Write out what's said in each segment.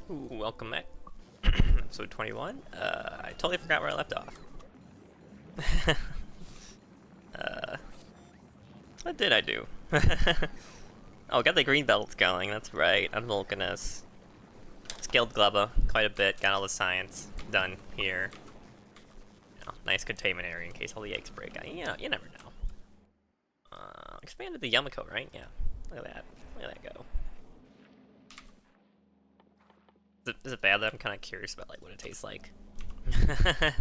Ooh, welcome back. Episode 21. I totally forgot where I left off. What did I do? Oh, got the green belts going, that's right. Unwilkiness. Scaled Gleba quite a bit, got all the science done here. You know, nice containment area in case all the eggs break. You know, you never know. Expanded the Yumiko, right? Yeah. Look at that. Look at that go. Is it bad that I'm kind of curious about like what it tastes like? So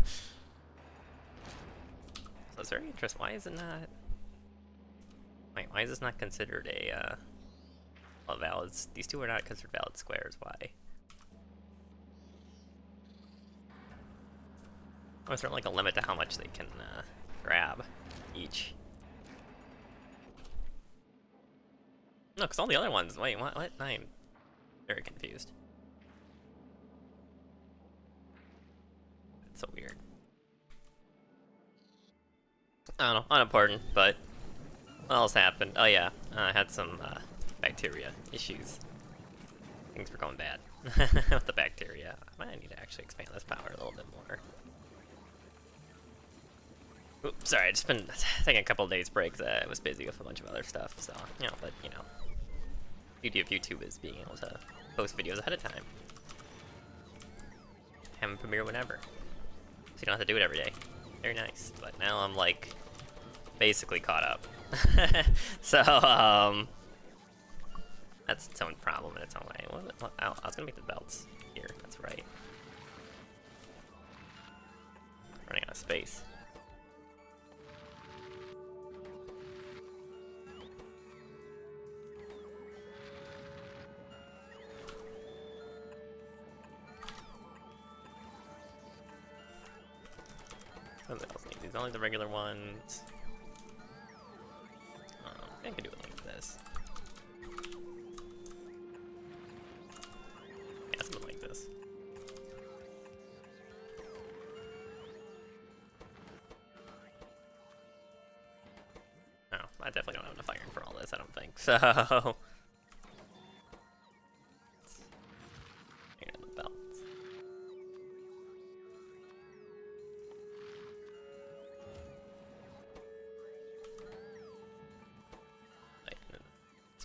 it's very interesting. Why is it not? Wait, why is this not considered a valid? These two are not considered valid squares. Why? Oh, is there like a limit to how much they can grab each? No, because all the other ones. Wait, what? What? I'm very confused. It's so weird. I don't know, unimportant, but what else happened? Oh yeah, I had some bacteria issues. Things were going bad with the bacteria. I might need to actually expand this power a little bit more. Oops, sorry, I've just been taking a couple of days breaks. I was busy with a bunch of other stuff, so, you know, but, you know, beauty of YouTube is being able to post videos ahead of time. Have them premiere whenever. So you don't have to do it every day. Very nice. But now I'm, like, basically caught up. So, that's its own problem in its own way. I was gonna make the belts here, that's right. Running out of space. What else need? These are only the regular ones. I can do it like this. Yeah, something like this. Oh, I definitely don't have enough iron for all this, I don't think. So, here are the belts.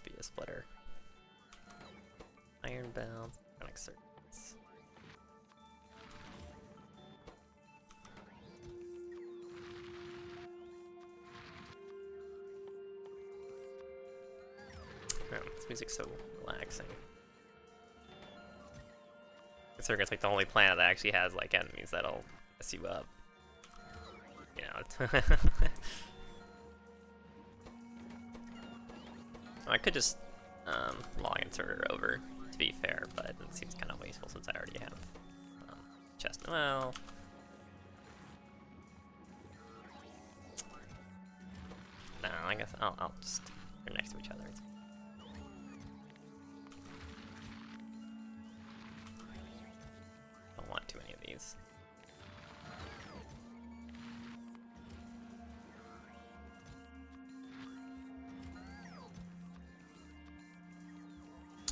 Be a splitter. Iron belt, connect circuits. Oh, this music's so relaxing. Circuit's like the only planet that actually has like enemies that'll mess you up. You know. I could just log inserter over, to be fair, but it seems kind of wasteful since I already have chest. Well, no, I guess I'll just they're next to each other. Don't want too many of these.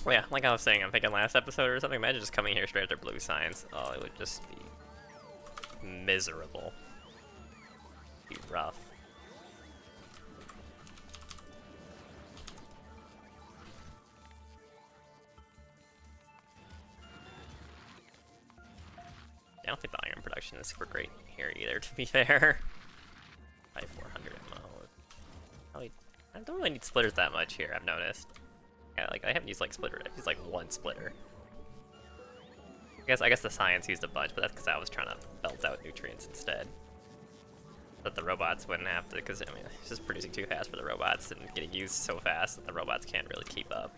Well, yeah, like I was saying, I'm thinking last episode or something, imagine just coming here straight after blue science. Oh, it would just be miserable. It'd be rough. I don't think the iron production is super great here either, to be fair. 400 ammo. I don't really need splitters that much here, I've noticed. Yeah, like I haven't used like splitter. I've used like one splitter. I guess the science used a bunch, but that's because I was trying to belt out nutrients instead. That the robots wouldn't have to, because I mean it's just producing too fast for the robots and getting used so fast that the robots can't really keep up.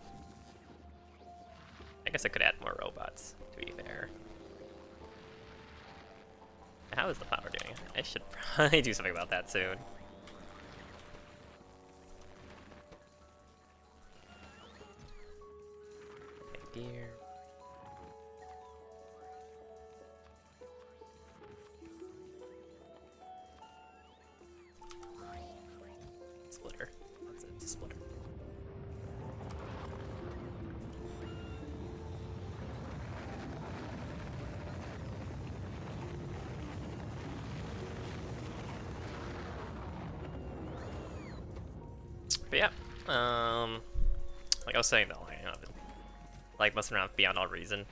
I guess I could add more robots, to be fair. How is the power doing? I should probably do something about that soon. Gear. Splitter. That's it, it's a splitter. But yeah, like I was saying though, like messing around with Beyond All Reason.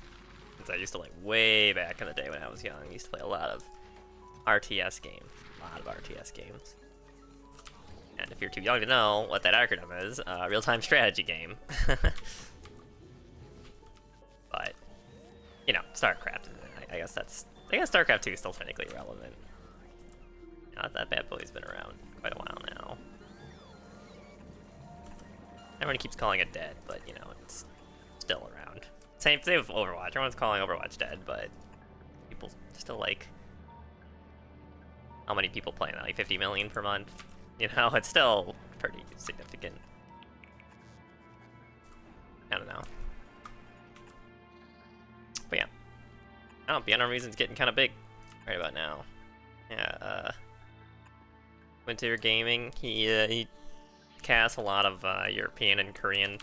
Since I used to, like, way back in the day when I was young, I used to play a lot of RTS games. And if you're too young to know what that acronym is, real-time strategy game. But, you know, StarCraft, I guess StarCraft 2 is still technically relevant. Not that bad boy's been around quite a while now. Everyone keeps calling it dead, but, you know, it's still around. Same thing with Overwatch. Everyone's calling Overwatch dead, but people still, like... How many people playing that? Like 50 million per month? You know, it's still pretty significant. I don't know. But yeah. Oh, Beyond Our Reason's getting kind of big right about now. Yeah, Winter Gaming, he casts a lot of European and Korean.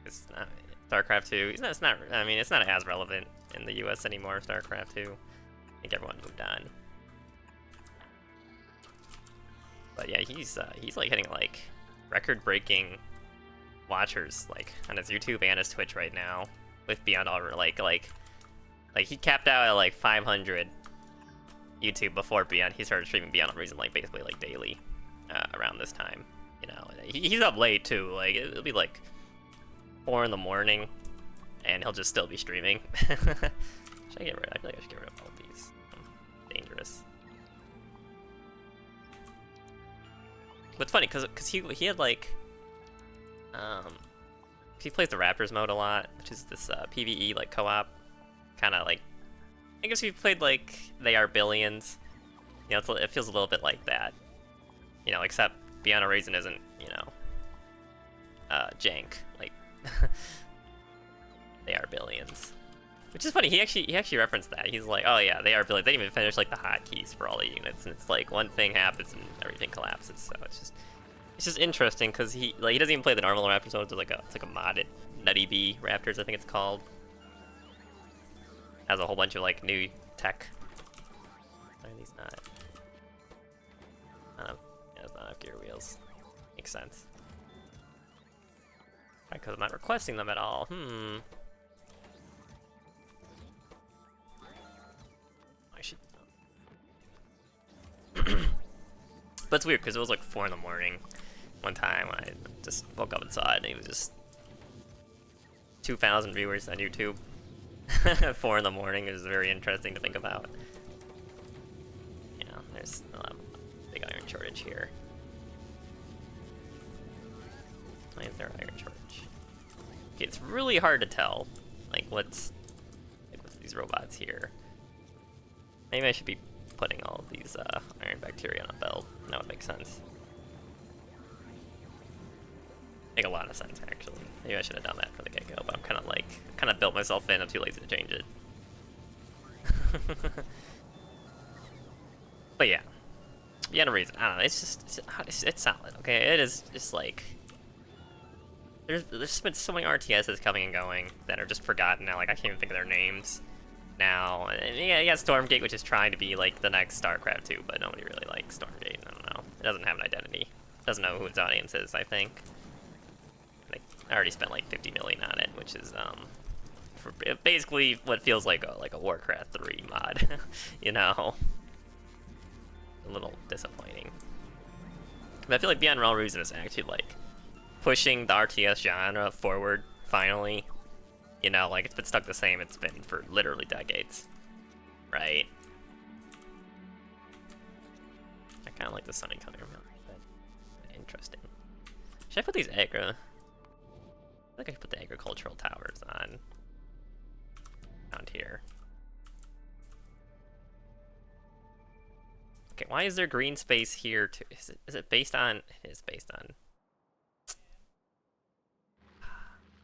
It's not, StarCraft 2. It's not. I mean, it's not as relevant in the U.S. anymore. StarCraft 2. I think everyone moved on. But yeah, he's like hitting like record-breaking watchers like on his YouTube and his Twitch right now with Beyond All like he capped out at like 500 YouTube before Beyond. He started streaming Beyond All Reason like basically like daily around this time. You know, and he's up late too. Like it'll be like 4 in the morning, and he'll just still be streaming. Should I get rid? I feel like I should get rid of all of these. Dangerous. But it's funny because he had like he plays the Raptors mode a lot, which is this PvE like co-op kind of like. I guess if you played like They Are Billions, you know, it feels a little bit like that. You know, except Beyond a Reason isn't, you know, jank like They Are Billions. Which is funny, he actually referenced that. He's like, oh yeah, They Are Billions. They didn't even finish like the hotkeys for all the units, and it's like one thing happens and everything collapses. So it's just interesting because he doesn't even play the normal Raptors mode. It's like a modded Nutty Bee Raptors, I think it's called. Has a whole bunch of like new tech. Why are these not? Yeah, it's not have gear wheels. Makes sense. Because I'm not requesting them at all. I should. But it's weird because it was like 4 in the morning one time when I just woke up and saw it, and it was just 2,000 viewers on YouTube. At 4 in the morning. It was very interesting to think about. You know, there's a big iron shortage here. Why is there iron shortage? Okay, it's really hard to tell, like what's with these robots here. Maybe I should be putting all of these iron bacteria on a belt. That would make sense. Make a lot of sense, actually. Maybe I should have done that from the get-go, but I'm kind of built myself in. I'm too lazy to change it. But yeah, Beyond a Reason. I don't know. It's solid. Okay, it is just like there's been so many RTSs coming and going that are just forgotten now. Like I can't even think of their names now. And yeah, you got Stormgate, which is trying to be like the next StarCraft 2, but nobody really likes Stormgate. I don't know. It doesn't have an identity. It doesn't know who its audience is, I think. I already spent like 50 million on it, which is for basically what feels like a Warcraft 3 mod. You know, a little disappointing. But I feel like Beyond All Reason is actually like pushing the RTS genre forward finally. You know, like it's been stuck the same it's been for literally decades, right? I kind of like the sunny color, but interesting. Should I put these aggro? I think I should put the agricultural towers on around here. Okay, why is there green space here too? Is it based on? It is based on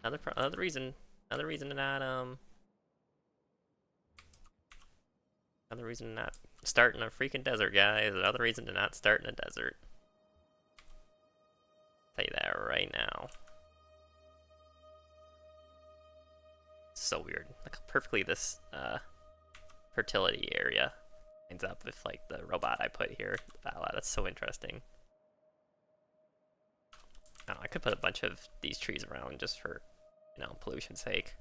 another reason to not another reason to not start in a freaking desert, guys. Another reason to not start in a desert. I'll tell you that right now. So weird. Look how perfectly this fertility area ends up with like the robot I put here. Wow, that's so interesting. don't know, I could put a bunch of these trees around just for, you know, pollution's sake.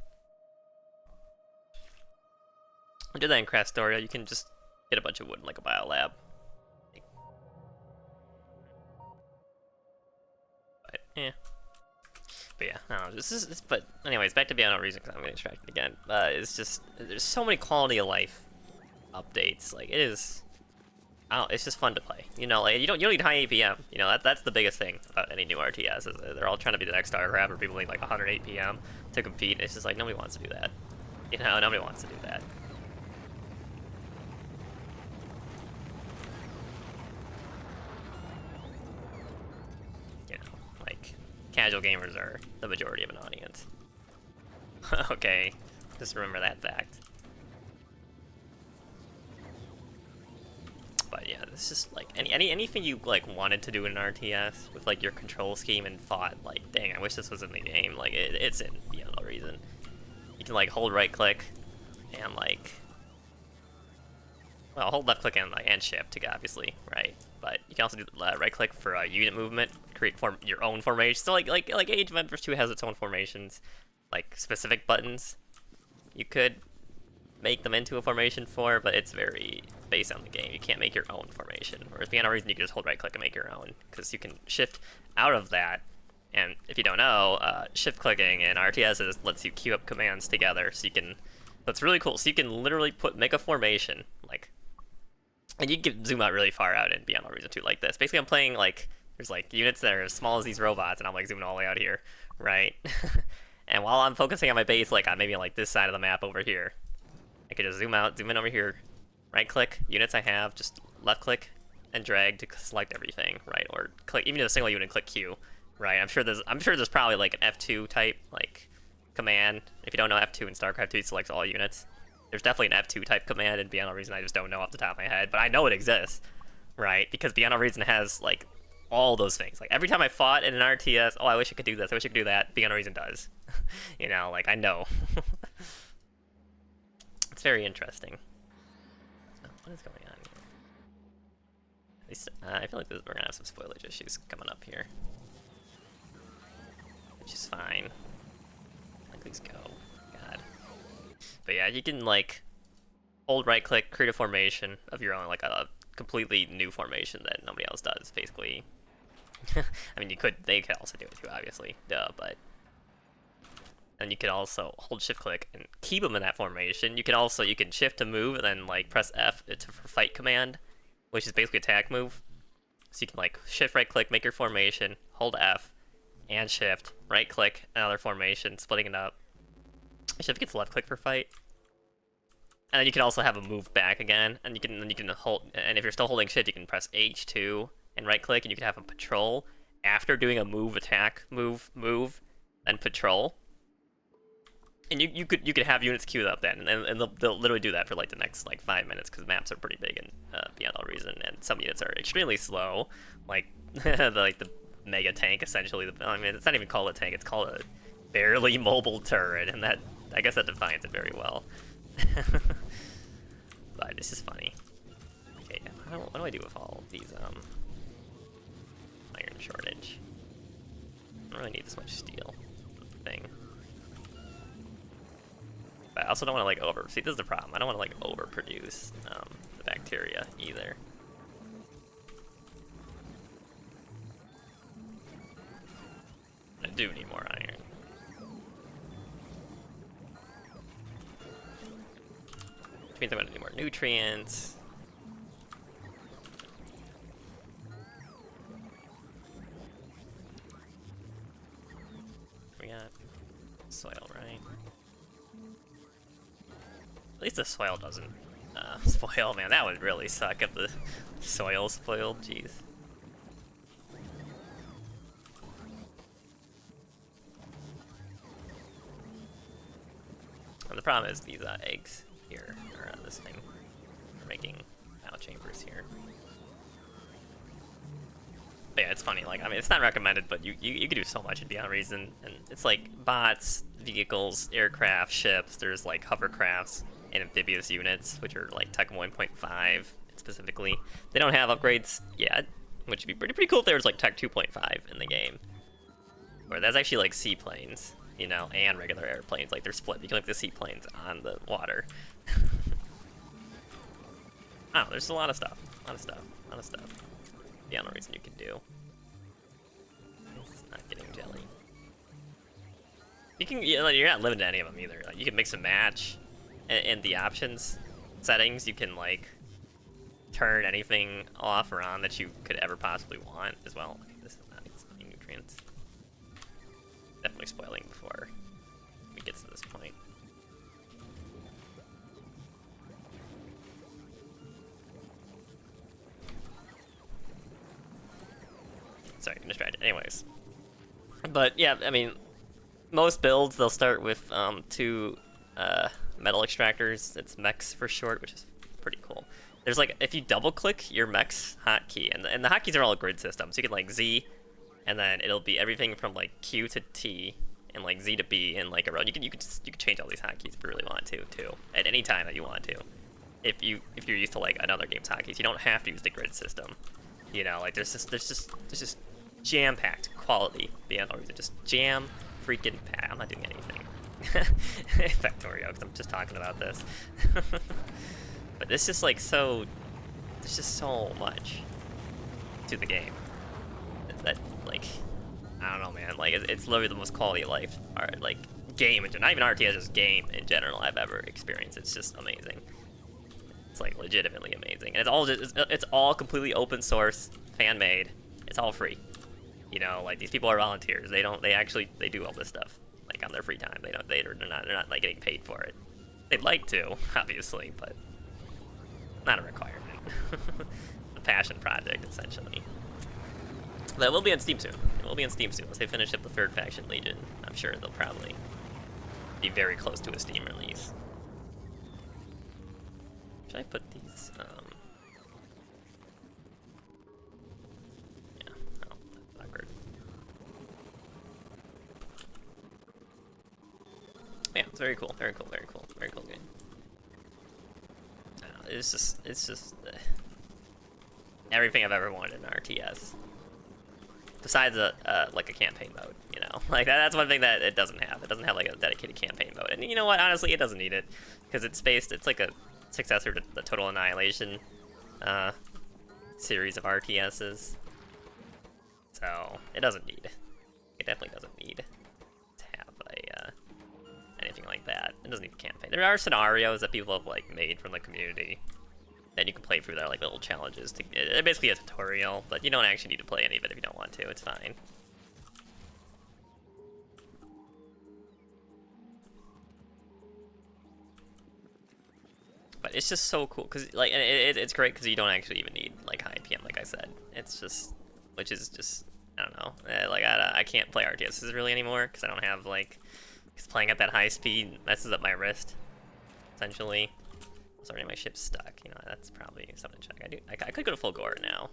I did that in Factorio. You can just get a bunch of wood in like a biolab. But yeah. But yeah, I don't know. But anyways, back to Beyond No Reason because I'm getting distracted again. It's just there's so many quality of life updates. Like it is. I don't. It's just fun to play. You know, like you don't need high APM. You know, that's the biggest thing about any new RTS is they're all trying to be the next StarCraft, or people need like 100 APM to compete. It's just like nobody wants to do that. You know, nobody wants to do that. You know, like casual gamers are the majority of an audience. Okay, just remember that fact. But yeah, it's just like anything you like wanted to do in an RTS with like your control scheme and thought like, dang, I wish this was in the game. Like it's in Beyond No Reason. You can like hold right click and like, well, hold left click and shift to obviously, right? But you can also do right click for unit movement, create your own formation. So like Age of Empires 2 has its own formations, like specific buttons. You could make them into a formation for, but it's very based on the game. You can't make your own formation. Whereas Beyond No Reason, you can just hold right click and make your own, because you can shift out of that. And if you don't know, shift clicking in RTS lets you queue up commands together, so you can. That's really cool. So you can literally make a formation, like, and you can zoom out really far out in Beyond No Reason 2 like this. Basically, I'm playing like there's like units that are as small as these robots, and I'm like zooming all the way out here, right? And while I'm focusing on my base, like on maybe like this side of the map over here, I could just zoom out, zoom in over here, right click, units I have, just left click and drag to select everything, right? Or click, even a single unit, click Q, right? I'm sure there's probably like an F2 type like command. If you don't know F2 in StarCraft 2, it selects all units. There's definitely an F2 type command in Beyond No Reason. I just don't know off the top of my head, but I know it exists, right? Because Beyond No Reason has like all those things. Like every time I fought in an RTS, oh, I wish I could do this, I wish I could do that. Beyond No Reason does. You know, like I know. It's very interesting. Oh, what is going on here? At least, I feel like we're gonna have some spoilage issues coming up here, which is fine. Like these go. God. But yeah, you can like hold right click, create a formation of your own, like a completely new formation that nobody else does, basically. I mean, they could also do it too, obviously, duh, but. And you can also hold shift click and keep them in that formation. You can shift to move and then like press F for fight command, which is basically attack move. So you can like shift right click, make your formation, hold F, and shift, right click, another formation, splitting it up. Shift gets left click for fight. And then you can also have a move back again, and you can hold, and if you're still holding shift, you can press H2 and right click, and you can have a patrol after doing a move, attack, move, then patrol. And you could have units queued up then, and they'll literally do that for like the next like 5 minutes, because maps are pretty big in Beyond No Reason, and some units are extremely slow, like the mega tank essentially. I mean, it's not even called a tank; it's called a barely mobile turret, and that I guess that defines it very well. But this is funny. Okay, what do I do with all of these iron shortage? I don't really need this much steel thing. But I also don't want to like see, this is the problem. I don't want to like overproduce the bacteria either. I do need more iron. Which means I'm gonna do more nutrients. We got soil, right? At least the soil doesn't spoil, man. That would really suck if the soil spoiled, jeez. And the problem is these eggs here, or this thing, are making chambers here. But yeah, it's funny, like, I mean, it's not recommended, but you can do so much in Beyond Reason, and it's like bots, vehicles, aircraft, ships, there's like hovercrafts, and amphibious units, which are like Tech 1.5 specifically. They don't have upgrades yet, which would be pretty cool if there was like Tech 2.5 in the game. Or that's actually like seaplanes, you know, and regular airplanes. Like they're split. You can like the seaplanes on the water. Oh, there's a lot of stuff. A lot of stuff. A lot of stuff. The only reason you can do. It's not getting jelly. You can. You're not limited to any of them either. Like, you can mix and match, and the options settings you can like turn anything off or on that you could ever possibly want as well. This is not explaining nutrients. Definitely spoiling before it gets to this point. Sorry, I'm distracted. Anyways. But yeah, I mean, most builds, they'll start with 2 metal extractors. It's mechs for short, which is pretty cool. There's like, if you double click your mech's hotkey, and the hotkeys are all grid systems. So you can like Z, and then it'll be everything from like Q to T, and like Z to B in like a row. You can change all these hotkeys if you really want to too, at any time that you want to. If you're used to like another game's hotkeys, you don't have to use the grid system. You know, like there's just jam-packed quality beyond all reason. Just jam freaking packed. I'm not doing anything. Factorio, because I'm just talking about this. But this is like so. There's just so much to the game that like, I don't know, man. Like it's literally the most quality of life, like game, not even RTS, just game in general I've ever experienced. It's just amazing. It's like legitimately amazing, and it's all completely open source, fan made. It's all free. You know, like these people are volunteers. They do all this stuff like on their free time. They're not like getting paid for it. They'd like to, obviously, but not a requirement. A passion project, essentially. That will be on Steam soon. It will be on Steam soon. Once they finish up the 3rd Faction Legion, I'm sure they'll probably be very close to a Steam release. Should I put these, yeah, oh, that's awkward. Yeah, it's very cool, very cool, very cool, very cool game. It's just everything I've ever wanted in RTS. Besides like a campaign mode, you know, like that's one thing that it doesn't have. It doesn't have like a dedicated campaign mode, and you know what? Honestly, it doesn't need it because it's like a successor to the Total Annihilation series of RTSs. So it doesn't need. It definitely doesn't need to have a anything like that. It doesn't need a campaign. There are scenarios that people have like made from the community that you can play through. There are like little challenges. It's basically a tutorial, but you don't actually need to play any of it if you don't want to. It's fine. But it's just so cool because like it's great because you don't actually even need like high PM, like I said. It's just, which is just, I don't know. Like I can't play RTSs really anymore because I don't have like, because playing at that high speed messes up my wrist, essentially. Sorry, my ship's stuck. You know, that's probably something to check. I could go to full gore now.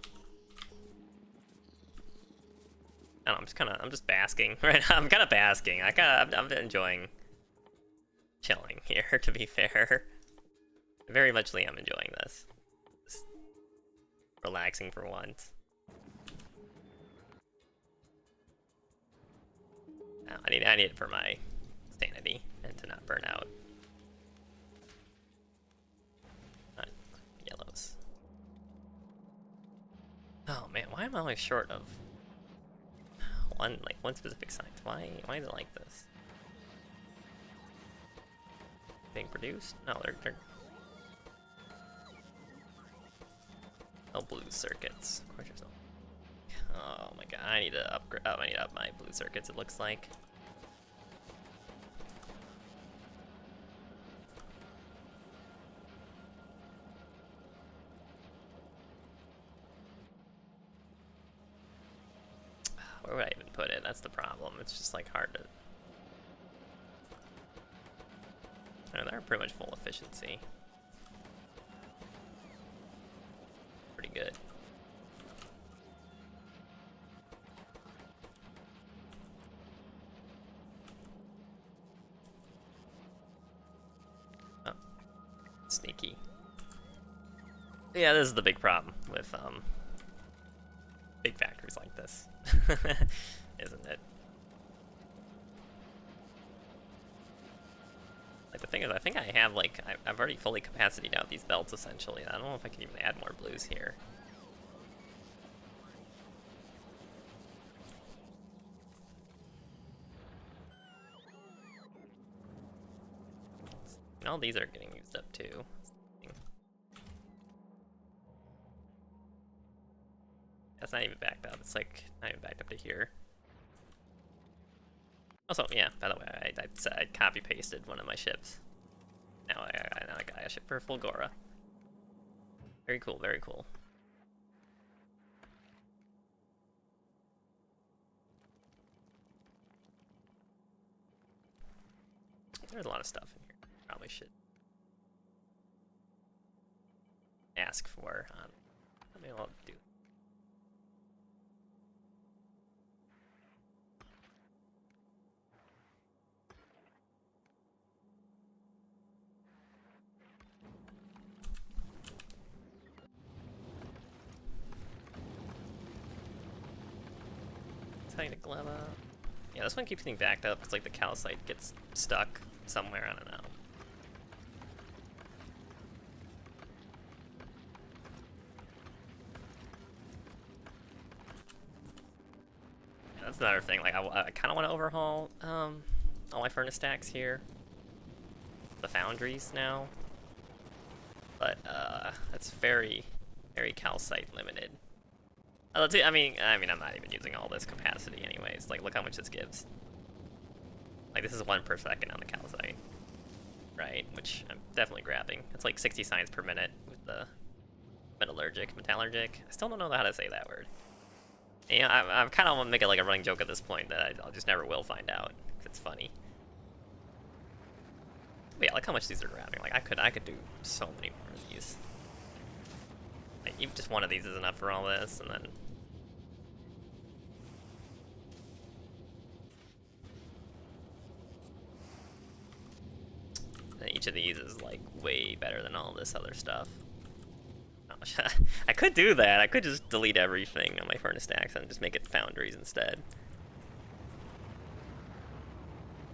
I don't know, I'm just basking right now. I'm kind of basking. I'm enjoying chilling here, to be fair. I very muchly am enjoying this. Just relaxing for once. No, I need it for my sanity and to not burn out. Yellows. Oh man, why am I always short of one specific site? Why is it like this? Being produced? No, they're no blue circuits. Of course there's no. Oh my god, I need to upgrade. Oh, I need to up my blue circuits. It looks like. Where would I even put it? That's the problem. It's just like hard to. They're pretty much full efficiency. Pretty good. Oh, sneaky. Yeah, this is the big problem with big factories like this, isn't it? Like, the thing is, I think I have, like, I've already fully capacitied out these belts, essentially. I don't know if I can even add more blues here. And all these are getting used up, too. That's not even backed up. It's, like, not even backed up to here. Also, yeah, by the way, I copy-pasted one of my ships. Now I got a ship for Fulgora. Very cool, very cool. There's a lot of stuff in here. Probably should ask for. I mean, I'll do. Tiny Gleba. Yeah, this one keeps getting backed up. It's like the calcite gets stuck somewhere. I don't know. Yeah, that's another thing. Like, I kind of want to overhaul all my furnace stacks here. The foundries now. But that's very, very calcite limited. I mean, I'm not even using all this capacity anyways. Like, look how much this gives. Like, this is 1 per second on the calcite. Right? Which I'm definitely grabbing. It's like 60 science per minute with the metallurgic. I still don't know how to say that word. You know, I'm kind of want to make it like a running joke at this point that I'll just never will find out. Cause it's funny. But yeah, look how much these are grabbing. Like, I could do so many more of these. Like, even just one of these is enough for all this, and then... each of these is, like, way better than all this other stuff. I could do that. I could just delete everything on my furnace stacks and just make it foundries instead.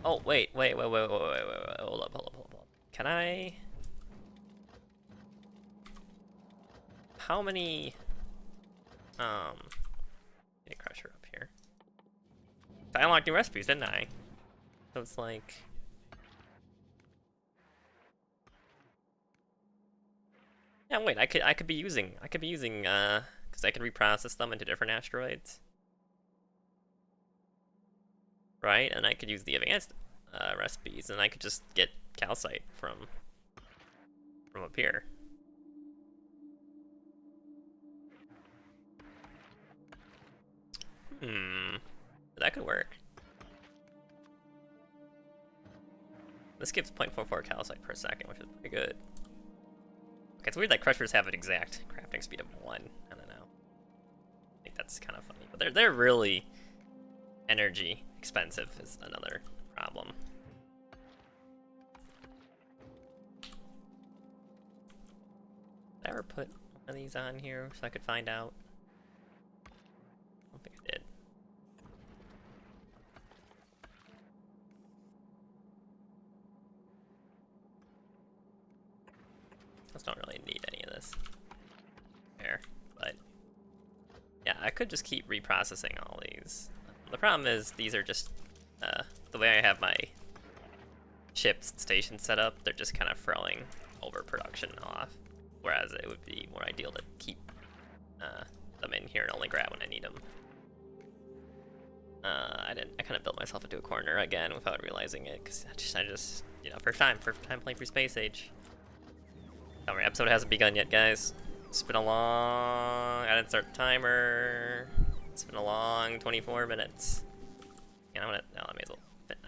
Oh, wait. Hold up. Can I... How many... Get a crusher up here. I unlocked new recipes, didn't I? So it's like... Yeah, wait, I could be using, because I could reprocess them into different asteroids. Right? And I could use the advanced recipes, and I could just get calcite from up here. That could work. This gives 0.44 calcite per second, which is pretty good. Okay, it's weird that crushers have an exact crafting speed of 1. I don't know. I think that's kind of funny. But they're really energy expensive is another problem. Did I ever put one of these on here so I could find out? I don't think I did. Just don't really need any of this there, but yeah, I could just keep reprocessing all these. The problem is these are just the way I have my ships station set up. They're just kind of throwing overproduction off, whereas it would be more ideal to keep them in here and only grab when I need them. I kind of built myself into a corner again without realizing it, because I just you know, first time playing for Space Age. Our episode hasn't begun yet, guys. It's been a long... I didn't start the timer. It's been a long 24 minutes. You know what? No, I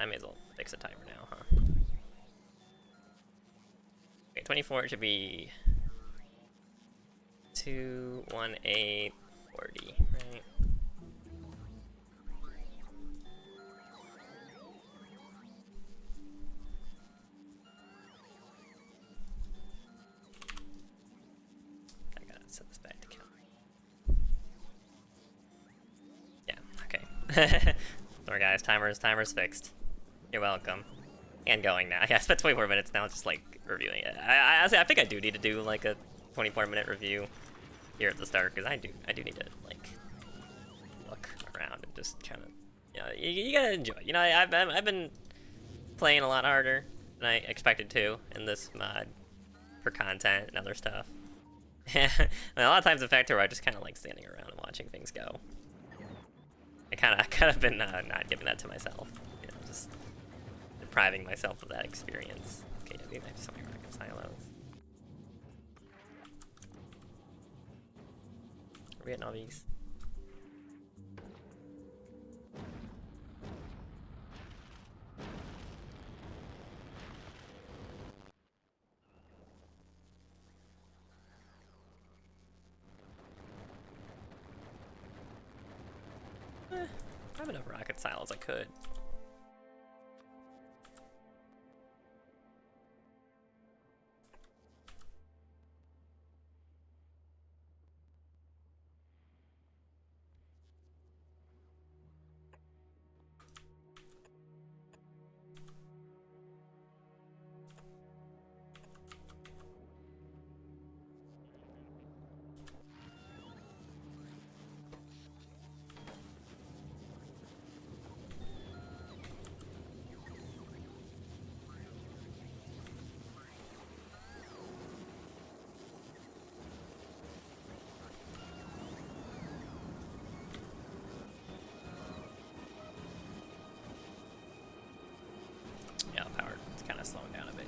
may as well fix the timer now, huh? Okay, 24 it should be 21840, right? Set this back to count. Yeah, okay. Sorry guys, timer's fixed. You're welcome. And going now. Yeah, I spent 24 minutes now just like reviewing it. I think I do need to do like a 24-minute review here at the start, because I do need to like look around and just kind of, you know, you gotta enjoy. You know, I've been playing a lot harder than I expected to in this mod for content and other stuff. And a lot of times in Factorio, I just kind of like standing around and watching things go. I kind of been not giving that to myself, you know, just depriving myself of that experience. Okay, I think I have so many rocket silos. Are we at Nauvis? I have enough rocket silos I could. Yeah, power is kind of slowing down a bit.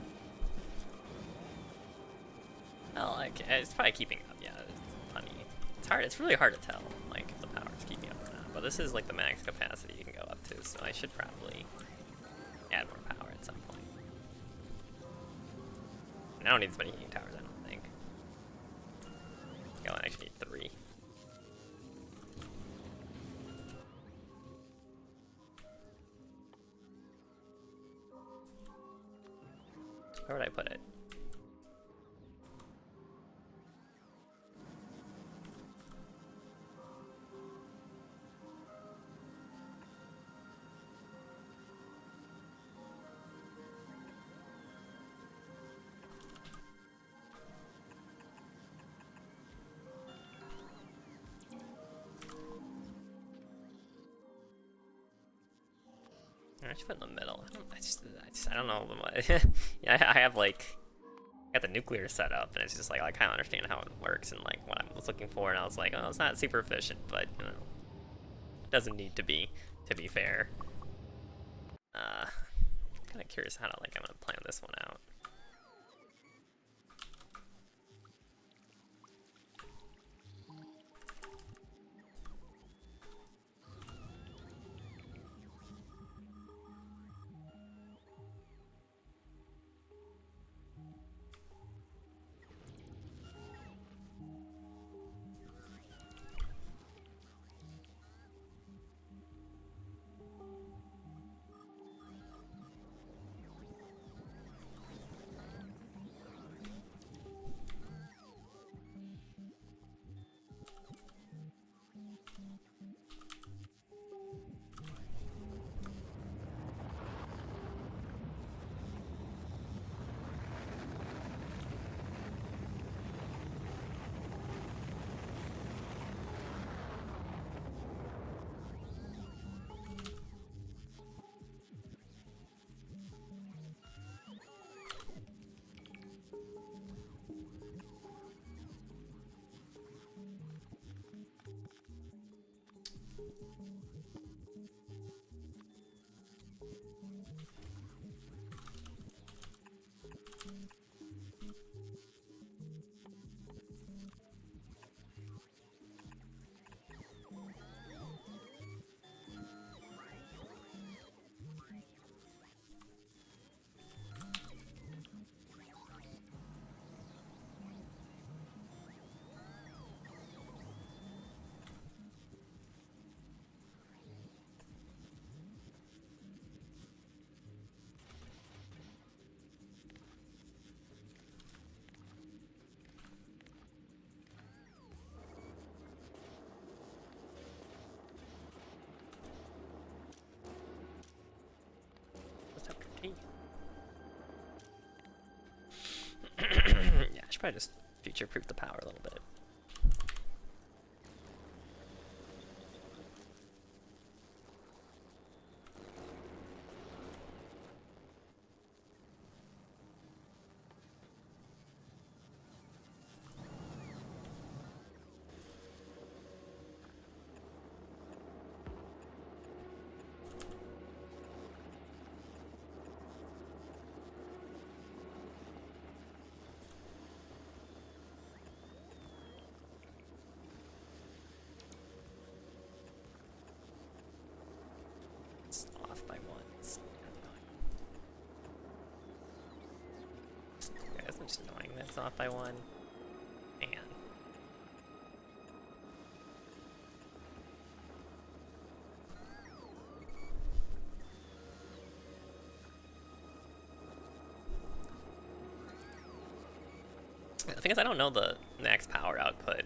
Well, like, it's probably keeping up, yeah. It's plenty. It's hard, it's really hard to tell, like, if the power is keeping up or not. But this is, like, the max capacity you can go up to, so I should probably add more power at some point. And I don't need as many heating towers, I don't think. I actually need 3. Where would I put it? I should put it in the middle. I don't know. Yeah, I have like, got the nuclear set up, and it's just like I kind of understand how it works and like what I was looking for, and I was like, oh, it's not super efficient, but you know, it doesn't need to be fair. Kind of curious how to I'm gonna plan this one out. should probably just future-proof the power a little bit. By one. Guys, I'm just annoying. That's off by one. Man. The thing is, I don't know the max power output.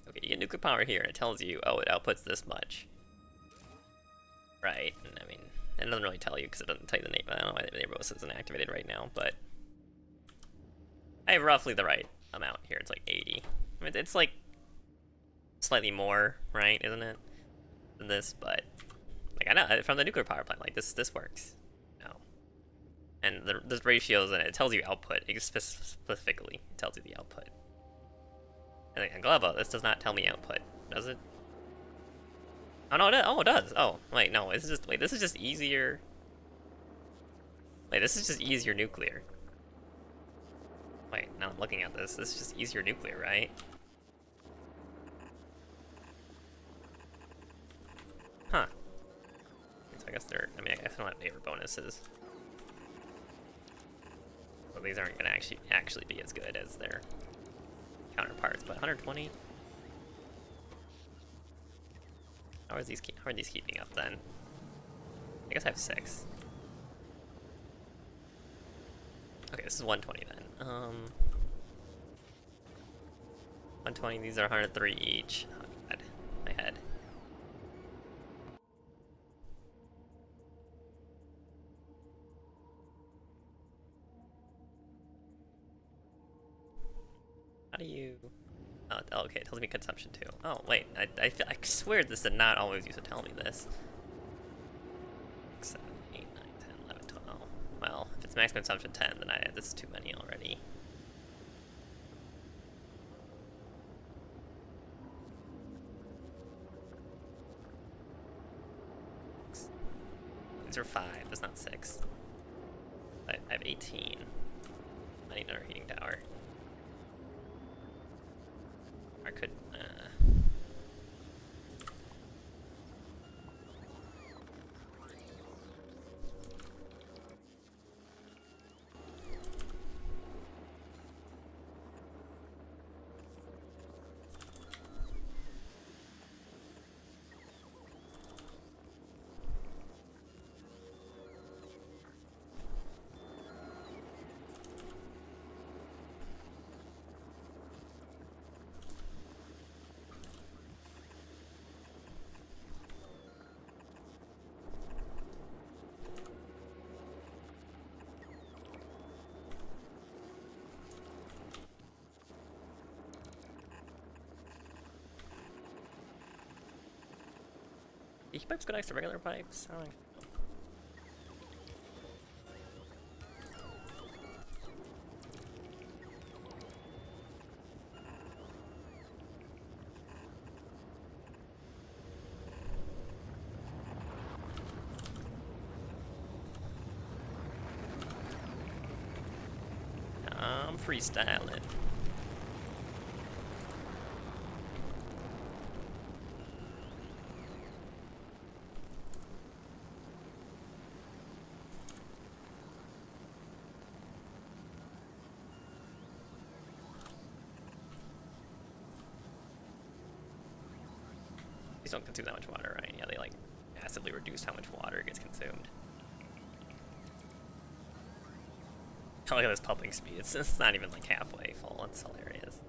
Okay, you get nuclear power here, and it tells you, oh, it outputs this much. Right, and I mean, it doesn't really tell you, because it doesn't tell you the name. I don't know why the neighborhood isn't activated right now, but I have roughly the right amount here. It's like 80. I mean, it's like slightly more, right, isn't it, than this, but like, I know, from the nuclear power plant, like, this works. No. And the ratios, and it tells you output, specifically, it tells you the output. And in Gleba, this does not tell me output, does it? Oh no, it does. Oh, it does. Oh, wait, no, this is just easier. Wait, this is just easier nuclear. Wait, now I'm looking at this. This is just easier nuclear, right? Huh. So I guess I guess I don't have neighbor bonuses. So these aren't gonna actually be as good as their counterparts, but 120. How are these keeping up then? I guess I have 6. Okay, this is 120 then. 120. These are 103 each. Oh god, my head. How do you? Oh, okay, it tells me consumption too. Oh, wait, I swear this did not always used to tell me this. 6, 7, 8, 9, 10, 11, 12. Well, if it's max consumption 10, then this is too many already. These are 5, that's not 6. I have 18. I need another heating tower. I could, heat pipes go next to regular pipes? I don't know. I'm freestyling. These don't consume that much water, right? Yeah, they like massively reduce how much water gets consumed. Oh, look at this pumping speed. It's not even like halfway full. That's hilarious.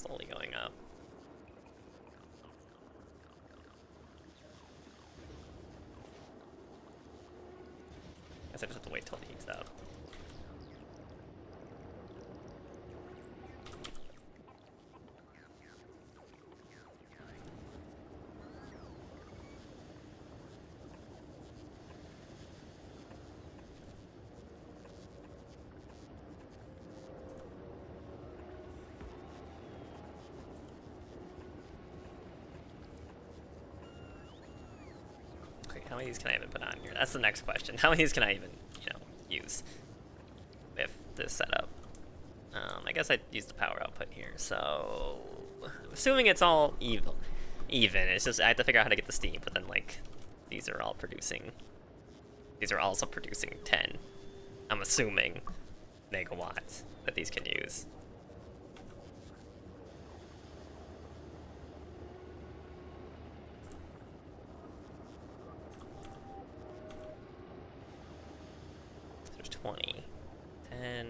slowly going up. Guess I just have to wait till it heats up. How many of these can I even put on here? That's the next question. How many of these can I even, use with this setup? I guess I'd use the power output here. So, assuming it's all even. It's just I have to figure out how to get the steam. But then, like, these are all producing. These are also producing 10. I'm assuming megawatts that these can use. There's 20, 10,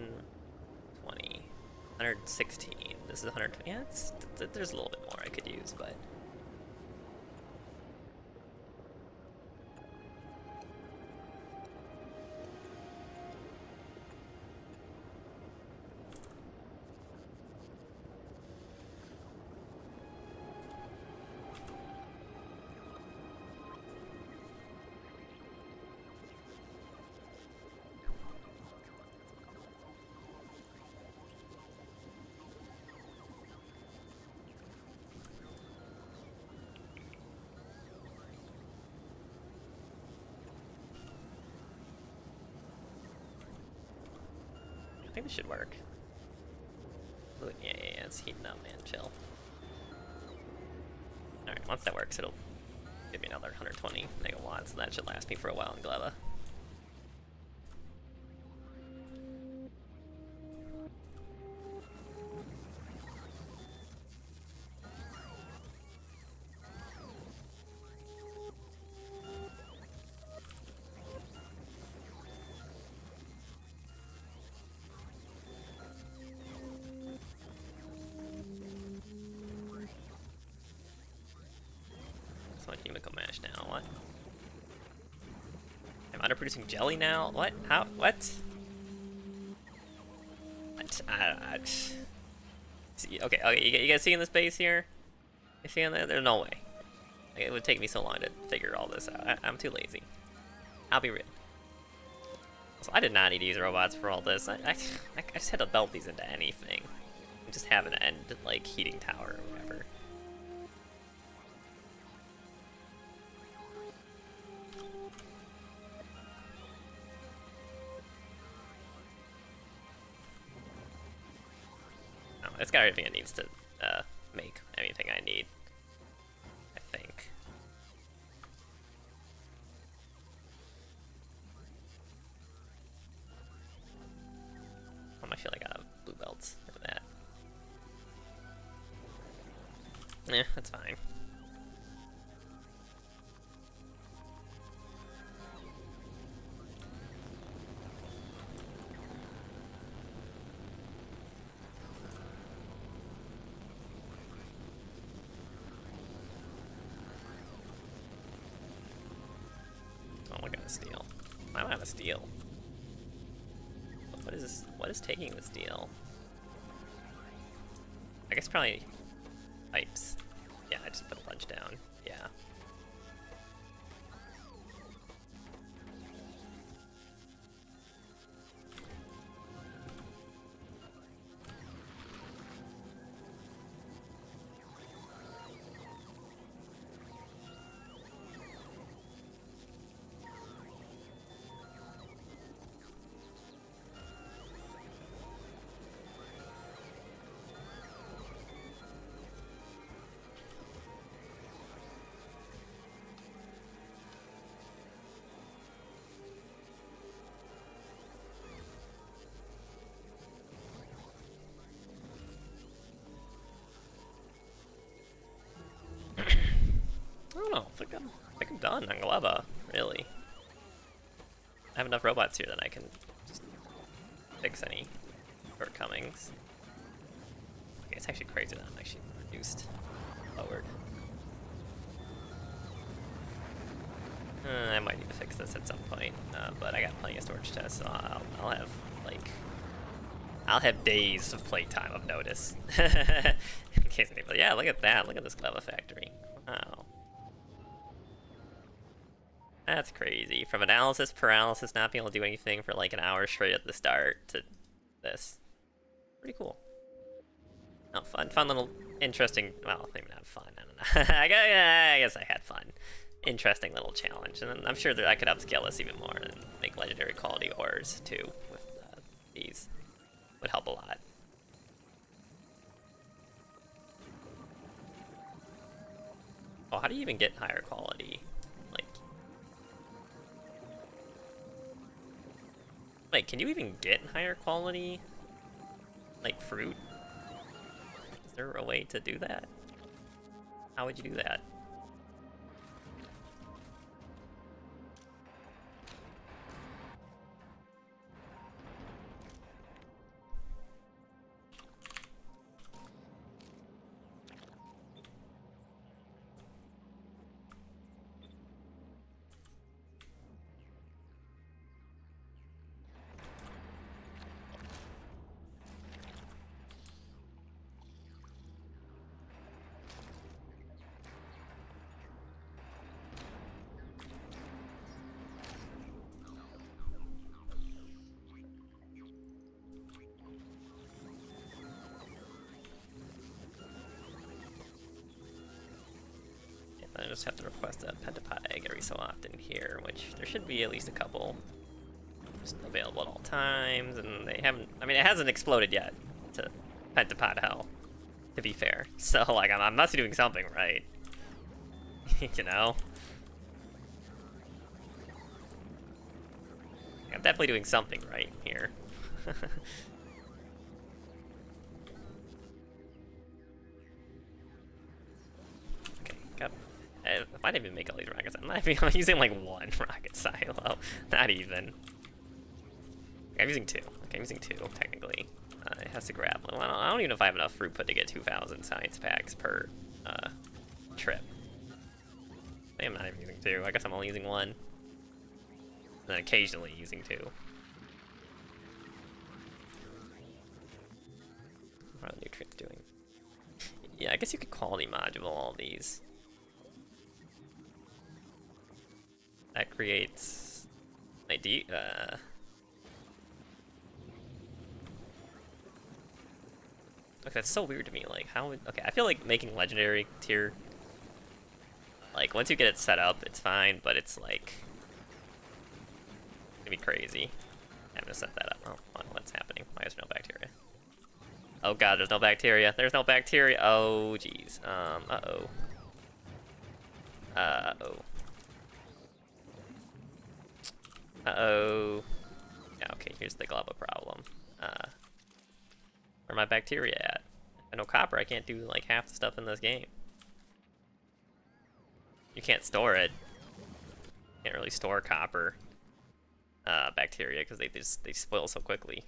20, 116. This is 120. Yeah, there's a little bit more I could use, but. I think this should work. Yeah, it's heating up, man. Chill. Alright, once that works, it'll give me another 120 megawatts, and that should last me for a while in Gleba. Chemical mash now. What? I'm underproducing jelly now? What? How? What? See, okay, you guys seeing this base here? You seeing that? There's no way. Like, it would take me so long to figure all this out. I'm too lazy. I'll be real. So I did not need to use robots for all this. I just had to belt these into anything. And just have an end, like, heating tower or whatever. It's got everything it needs to make anything I need, I think. I feel like I have blue belts for that. Eh, that's fine. Steel. Why am I out of steel? What is this? What is taking the steel? I guess probably pipes. Yeah, I just put a bunch down. Yeah. I don't know. I think I'm done on Gleba, really. I have enough robots here that I can just fix any shortcomings. It's actually crazy that I'm actually reduced, lowered. I might need to fix this at some point, but I got plenty of storage tests, so I'll have, like, I'll have days of playtime of notice. In case anybody, yeah, look at that, look at this Gleba factory. Wow. That's crazy. From analysis paralysis, not being able to do anything for like an hour straight at the start, to this. Pretty cool. Oh, fun little, interesting, well, maybe not fun, I don't know. I guess I had fun. Interesting little challenge, and I'm sure that I could upscale this even more and make legendary quality ores too with these. Would help a lot. Oh, how do you even get higher quality? Like, wait, can you even get higher quality, like, fruit? Is there a way to do that? How would you do that? I just have to request a pentapod egg every so often here, which there should be at least a couple just available at all times, and they haven't, I mean, it hasn't exploded yet to pentapod hell, to be fair. So, like, I must be doing something right. You know? I'm definitely doing something right here. Okay, got... If I didn't even make all these rockets, I'm using like one rocket silo. Not even. Okay, I'm using two. Okay, I'm using two, technically. It has to grab. Well, I don't even know if I have enough fruit put to get 2,000 science packs per trip. I think I'm not even using two. I guess I'm only using one. And then occasionally using two. What are the nutrients doing? Yeah, I guess you could quality module all these. That creates ID. Look, that's so weird to me. Like, how would... Okay, I feel like making legendary tier... Like, once you get it set up, it's fine, but it's like... It'd be crazy. I'm gonna set that up. Oh, what's happening? Why is there no bacteria? Oh god, there's no bacteria. There's no bacteria. Oh, jeez. Uh-oh. Uh-oh. Uh-oh. Yeah, okay, here's the Gleba problem. Where my bacteria at? If I know copper, I can't do like half the stuff in this game. You can't store it. Can't really store copper bacteria because they spoil so quickly.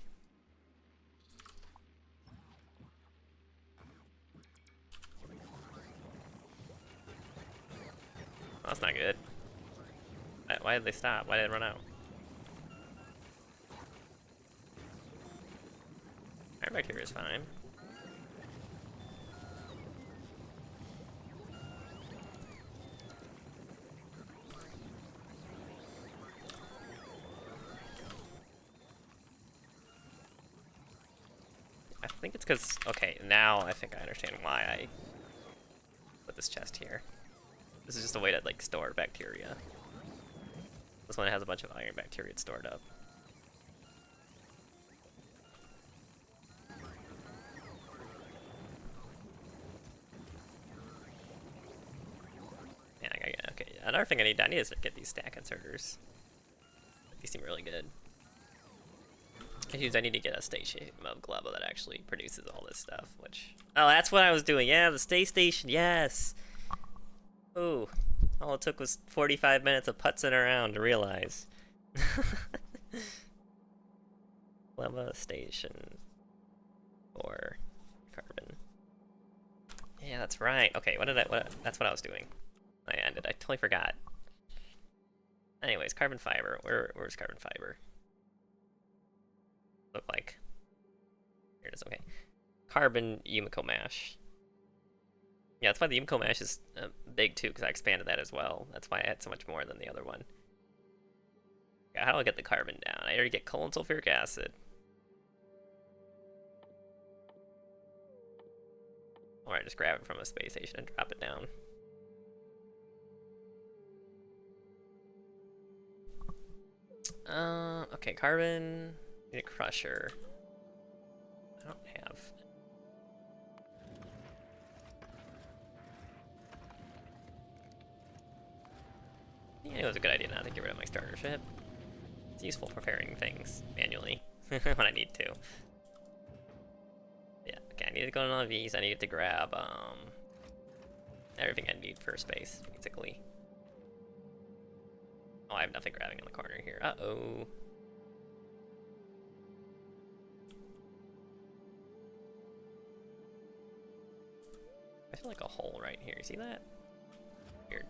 Oh, that's not good. Why did they stop? Why did it run out? Our bacteria is fine. I think it's because, okay, now I think I understand why I put this chest here. This is just a way to, like, store bacteria. This one has a bunch of iron bacteria stored up. Yeah, okay. Another thing I need to get these stack inserters. These seem really good. I need to get a station of Gleba that actually produces all this stuff, which... Oh, that's what I was doing. Yeah, the stay station, yes! Ooh, all it took was 45 minutes of putzing around to realize. Gleba Station. Or carbon. yeah, that's right. Okay, that's what I was doing. I ended. I totally forgot. Anyways, carbon fiber. Where's carbon fiber? Look like. Here it is. Okay. Carbon Yumiko mash. Yeah, that's why the Yumiko mash is big too, because I expanded that as well. That's why I had so much more than the other one. Yeah, how do I get the carbon down? I already get coal and sulfuric acid. Or I just grab it from a space station and drop it down. Okay, carbon. Need a crusher. I don't have. Yeah, it was a good idea not to get rid of my starter ship. It's useful preparing things manually when I need to. Yeah, okay, I need to go to Nauvis. I need to grab everything I need for space, basically. Oh, I have nothing grabbing in the corner here. Uh-oh. I feel like a hole right here. You see that? Weird.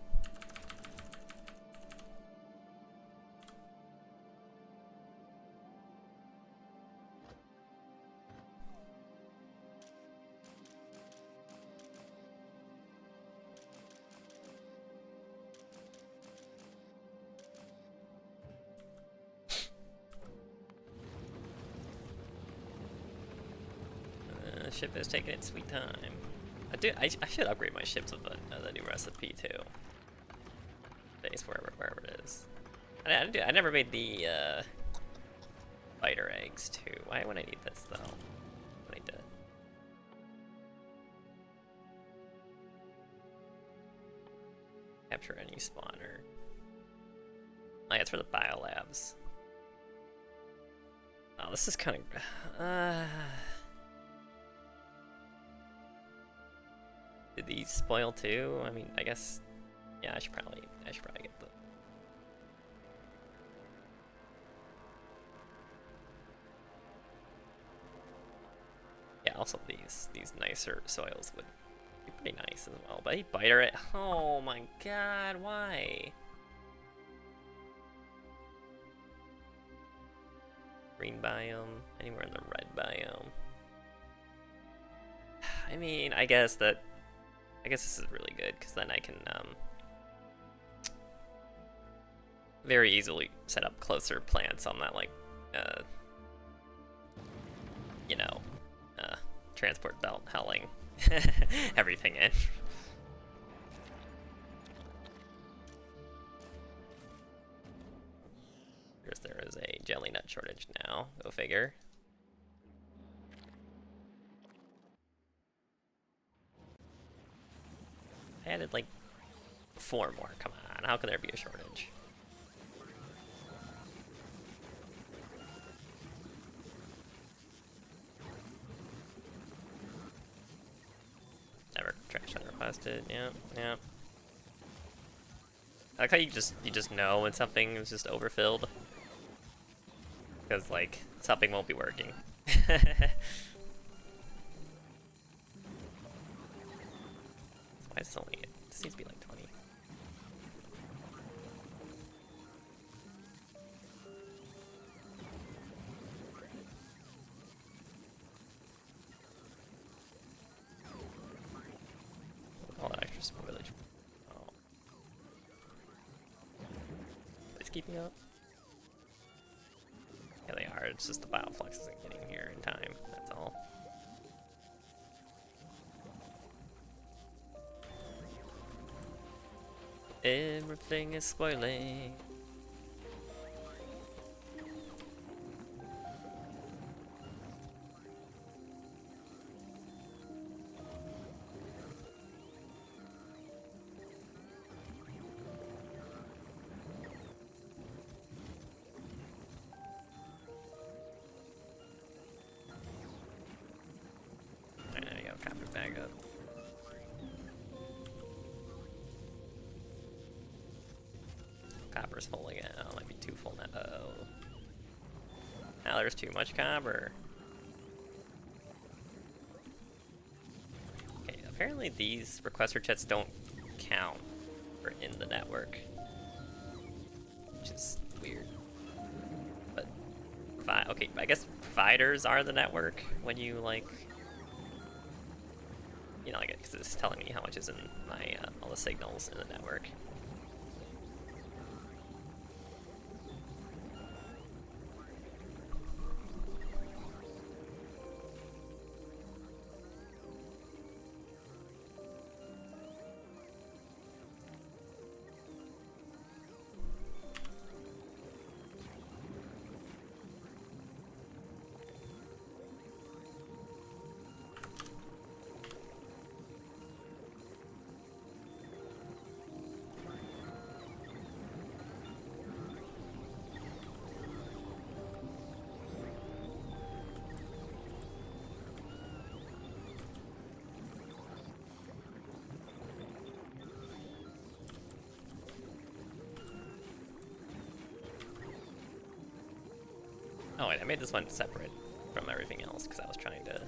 The ship is taking its sweet time. I should upgrade my ships with the new recipe too. Base wherever it is. I never made the spider eggs too. Why would I need this though? I need to. Capture any spawner. Oh, yeah, it's for the Biolabs. Oh, this is kind of. Did these spoil too? I mean, I guess. Yeah, I should probably get the. Yeah, also these nicer soils would be pretty nice as well. But he biter it. Oh my god, why? Green biome, anywhere in the red biome. I mean, I guess this is really good because then I can very easily set up closer plants on that, like, you know, transport belt, hauling everything in. There is a jelly nut shortage now. Go figure. I added like 4 more. Come on, how can there be a shortage? Never trash unrequested. Yeah, yeah. I like how you just know when something is just overfilled, because like something won't be working. Why is this only? This needs to be like 20. All that extra spoilage. Oh. It's keeping up. Yeah, they are. It's just the Bioflux isn't getting here in time. That's all. Everything is spoiling. There you go, copper bag up. Copper's full again. Oh, it might be too full now. Oh. Now there's too much copper. Okay, apparently these requester chats don't count for in the network, which is weird. But okay, I guess providers are the network when you like, you know, like because it's telling me how much is in my all the signals in the network. Oh wait, I made this one separate from everything else because I was trying to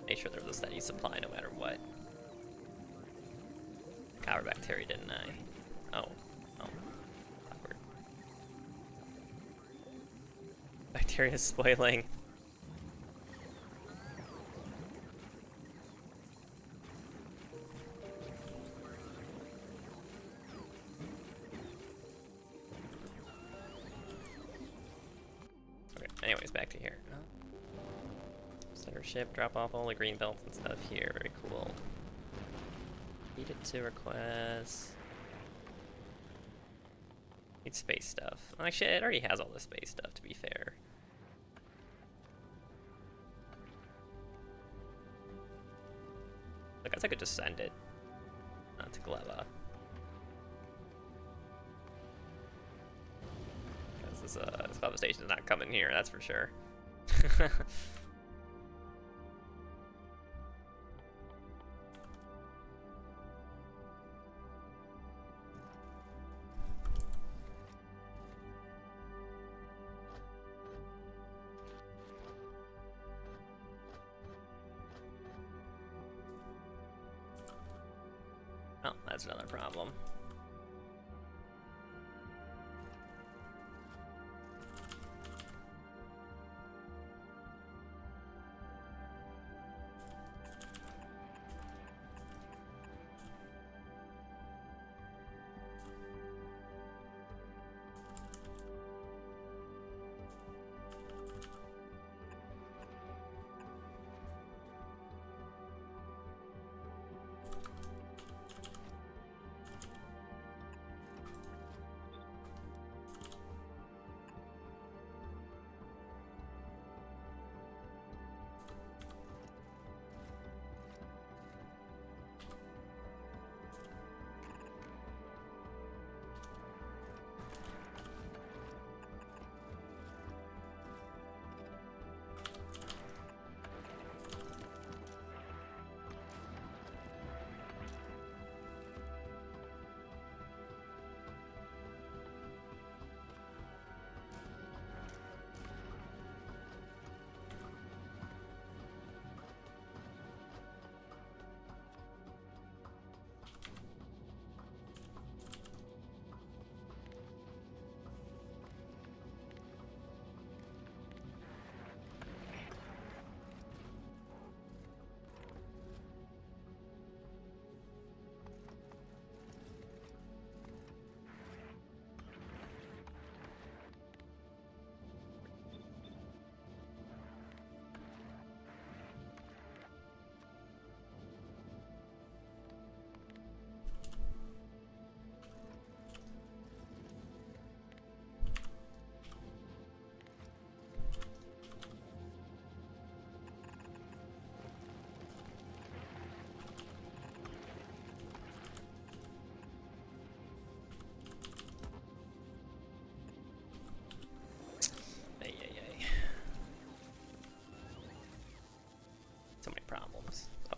make sure there was a steady supply no matter what. Cover bacteria, didn't I? Oh. Awkward. Bacteria is spoiling. Anyways, back to here. Center ship, drop off all the green belts and stuff here. Very cool. Need it to request. Need space stuff. Actually, it already has all the space stuff, to be fair. I guess I could just send it to Gleba. This Gleba Station is not coming here, that's for sure. Oh, that's another problem.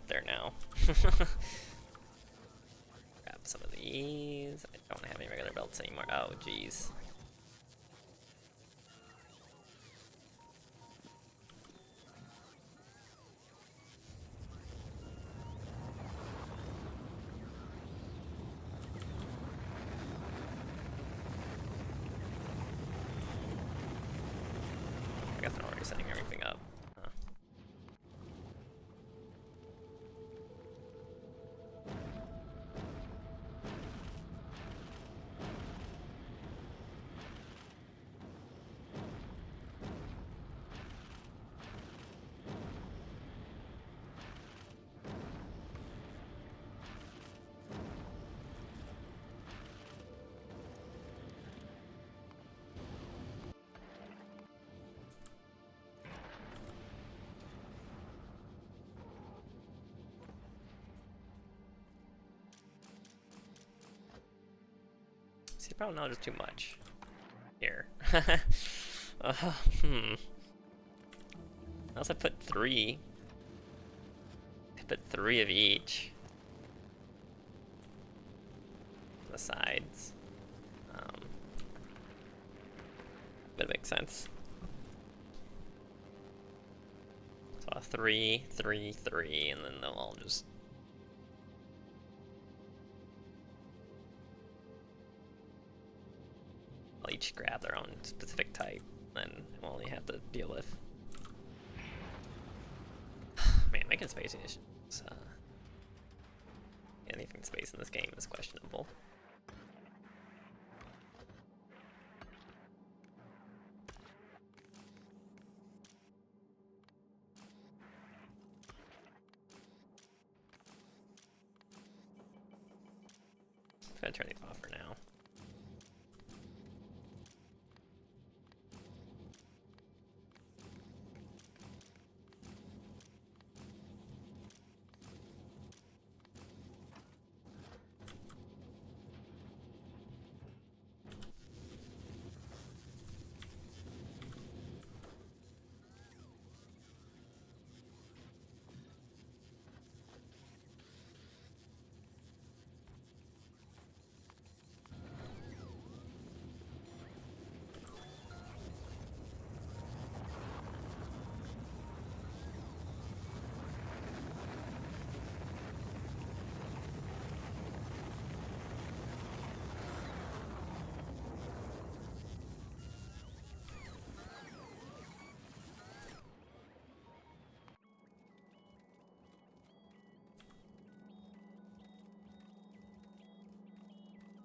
There now. Grab some of these. I don't have any regular belts anymore. Oh, jeez. guess I'm already setting everything up. Huh. See, probably not just too much. Here. Hmm. Unless I put 3. I put 3 of each. The sides. That makes sense. So a 3, 3, 3, and then they'll all just. They'll each grab their own specific type, and we'll only have to deal with. Man, making space stations. Anything space in this game is questionable. I'm gonna turn these off for now.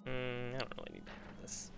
I don't really need this.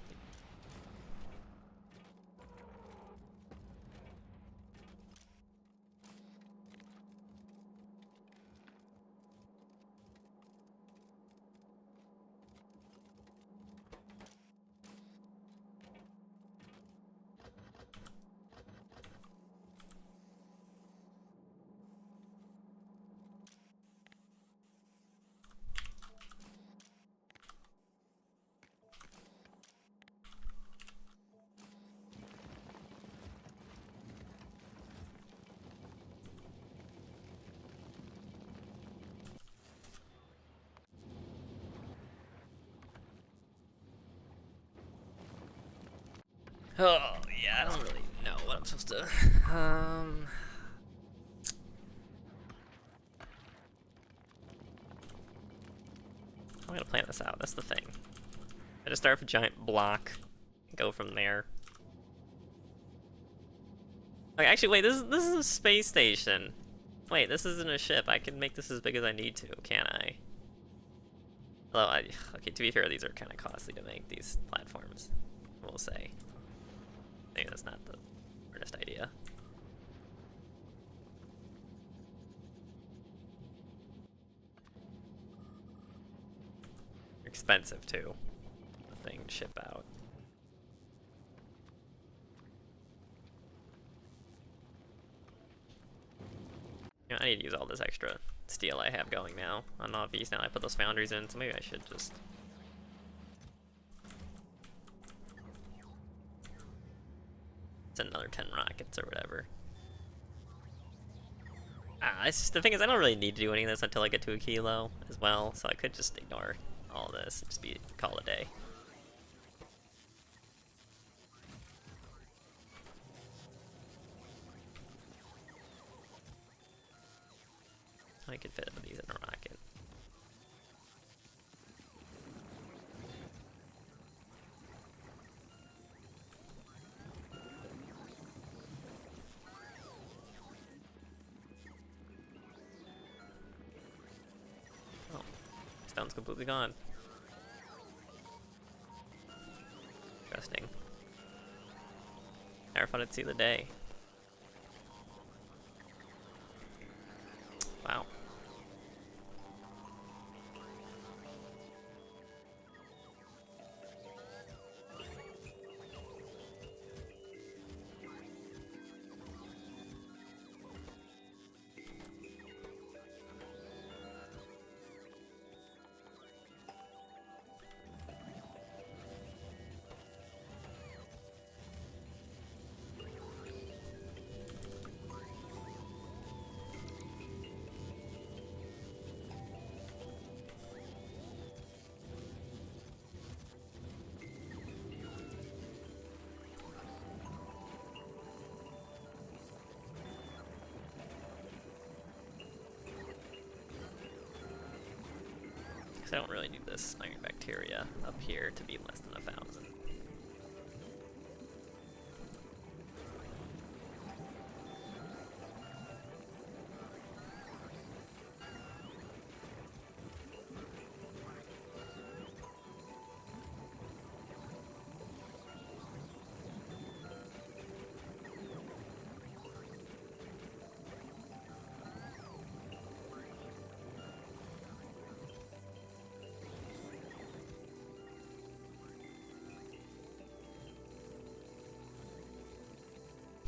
Oh, yeah, I don't really know what I'm supposed to. I'm gonna plan this out, that's the thing. I just start with a giant block, and go from there. Okay, actually, wait, this is a space station. Wait, this isn't a ship. I can make this as big as I need to, can't I? Although, okay, to be fair, these are kind of costly to make, these platforms, we'll say. Maybe that's not the worst idea. Expensive, too. The thing to ship out. You know, I need to use all this extra steel I have going now on Nauvis. Now I put those foundries in, so maybe I should just. It's another 10 rockets or whatever. The thing is, I don't really need to do any of this until I get to Aquilo as well, so I could just ignore all this and just call it a day. I could fit these in a rocket. stone's completely gone. Interesting. Never thought I'd see the day. Wow. I don't really need this iron bacteria up here to be less than 1,000.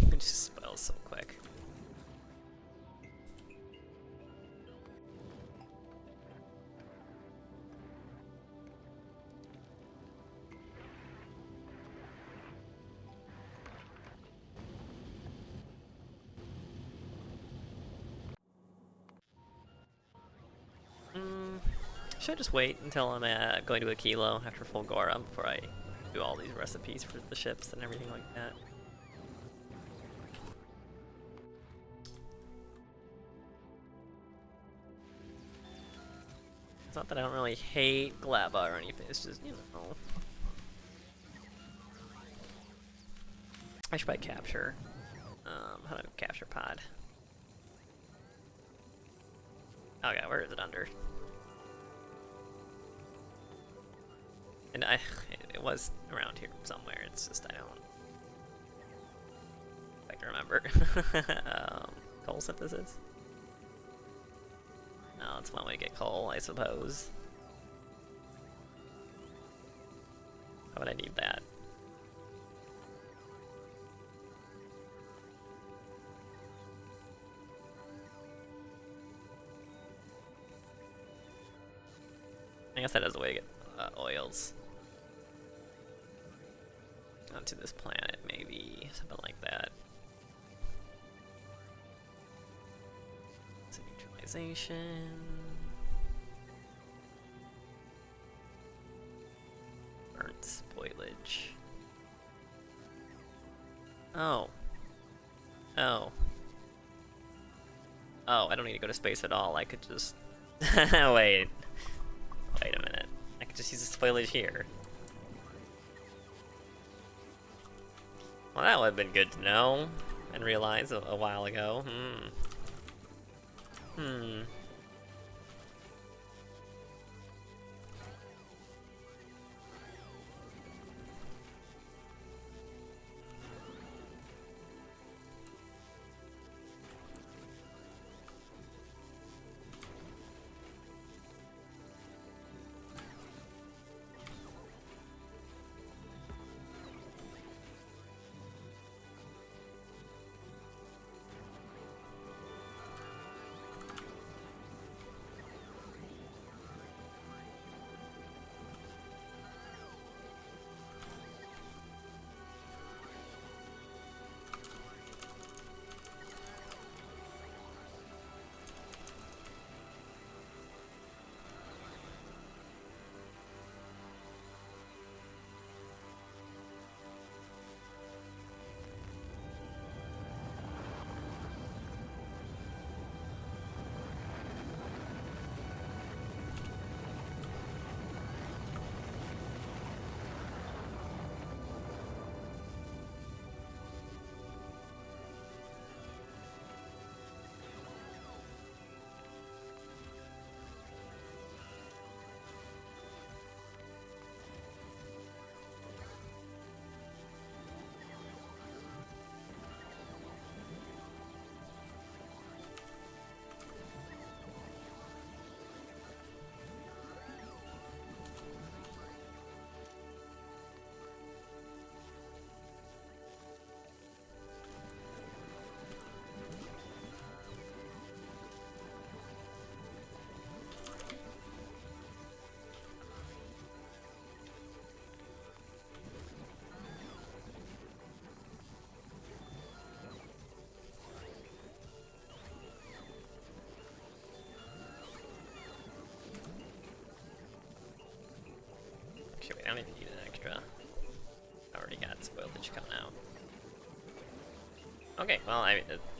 It just spoils so quick. Should I just wait until I'm going to Aquilo after full Gora before I do all these recipes for the ships and everything like that? It's not that I don't really hate Gleba or anything, it's just, you know. I should probably capture. How do I capture pod? Okay, where is it under? And it was around here somewhere, it's just I don't... if I can remember. Coal synthesis? No, that's one way to get coal, I suppose. How would I need that? I guess that is a way to get oils onto this planet, maybe something like that. Some neutralization. Burnt spoilage. Oh. Oh. Oh, I don't need to go to space at all. I could just... Wait. Wait a minute. I could just use the spoilage here. Well, that would have been good to know and realize a while ago. Okay, wait, I don't even need an extra. I already got spoilage coming out. Okay, well,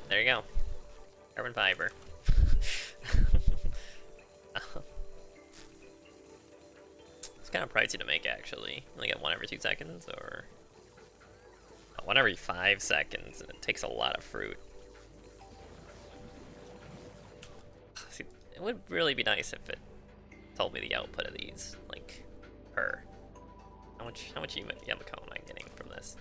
there you go. Carbon fiber. It's kind of pricey to make, actually. You only get one every 2 seconds, or one every 5 seconds, and it takes a lot of fruit. See, it would really be nice if it told me the output of these, like, per. How much Yamako am I getting from this?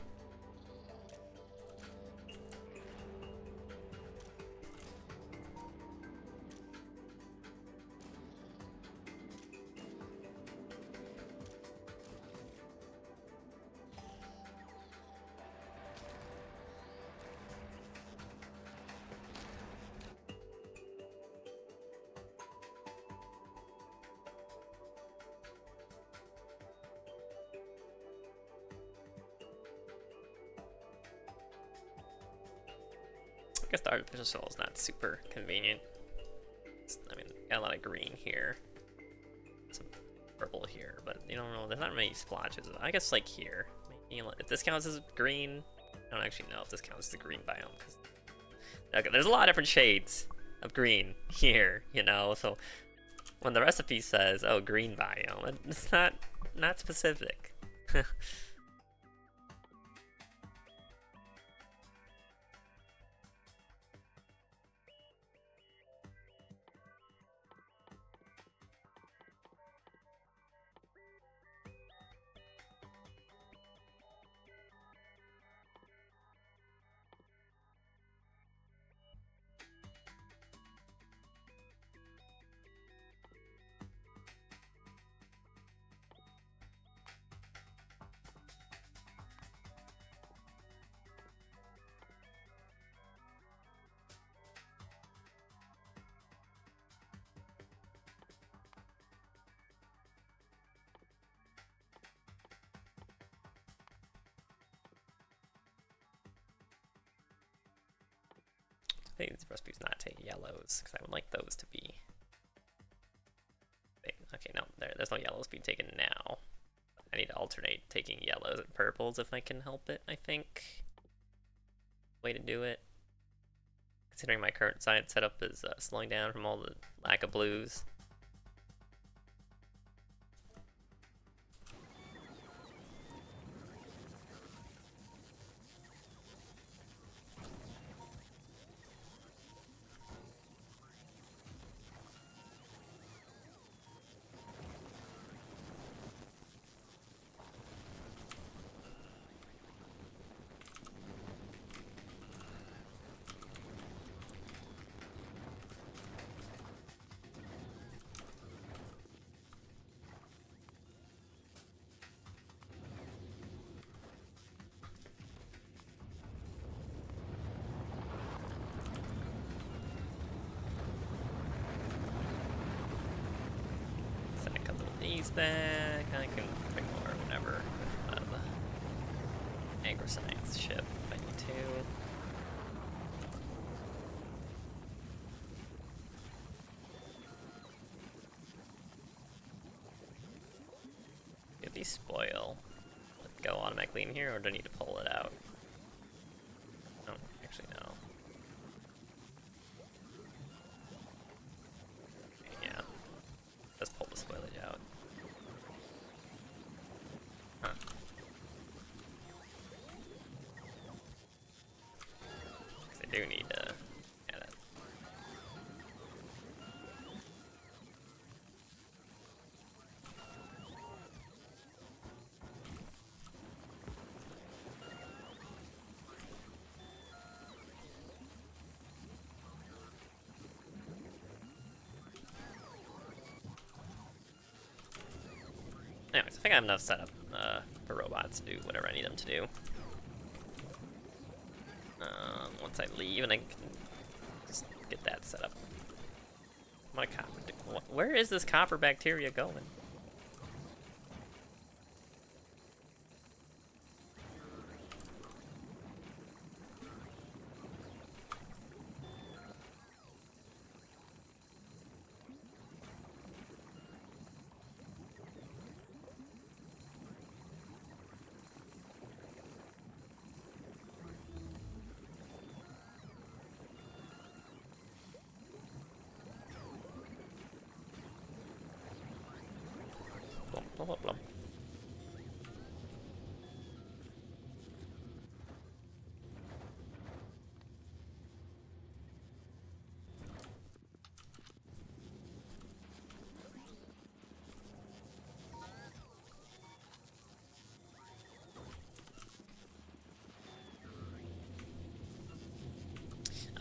I guess the artificial soil is not super convenient. I mean, got a lot of green here, some purple here, but you don't know. There's not many splotches. I guess like here, maybe, if this counts as green, I don't actually know if this counts as the green biome. Cause, okay, there's a lot of different shades of green here, you know. So when the recipe says, "Oh, green biome," it's not specific. I think this recipe's not taking yellows, because I would like those to be... Okay, no, there's no yellows being taken now. I need to alternate taking yellows and purples if I can help it, I think. Way to do it. Considering my current science setup is slowing down from all the lack of blues. Back. I can bring more whenever the agri-science ship if I need to. Did these spoil? Let it go automatically in here, or do I need to pull it out? I don't actually know. Yeah, let's pull the spoilage out. I do need to add it. Anyways, I think I have enough setup for robots to do whatever I need them to do. Once I leave, and I can just get that set up. My copper. Where is this copper bacteria going? Blah, blah, blah.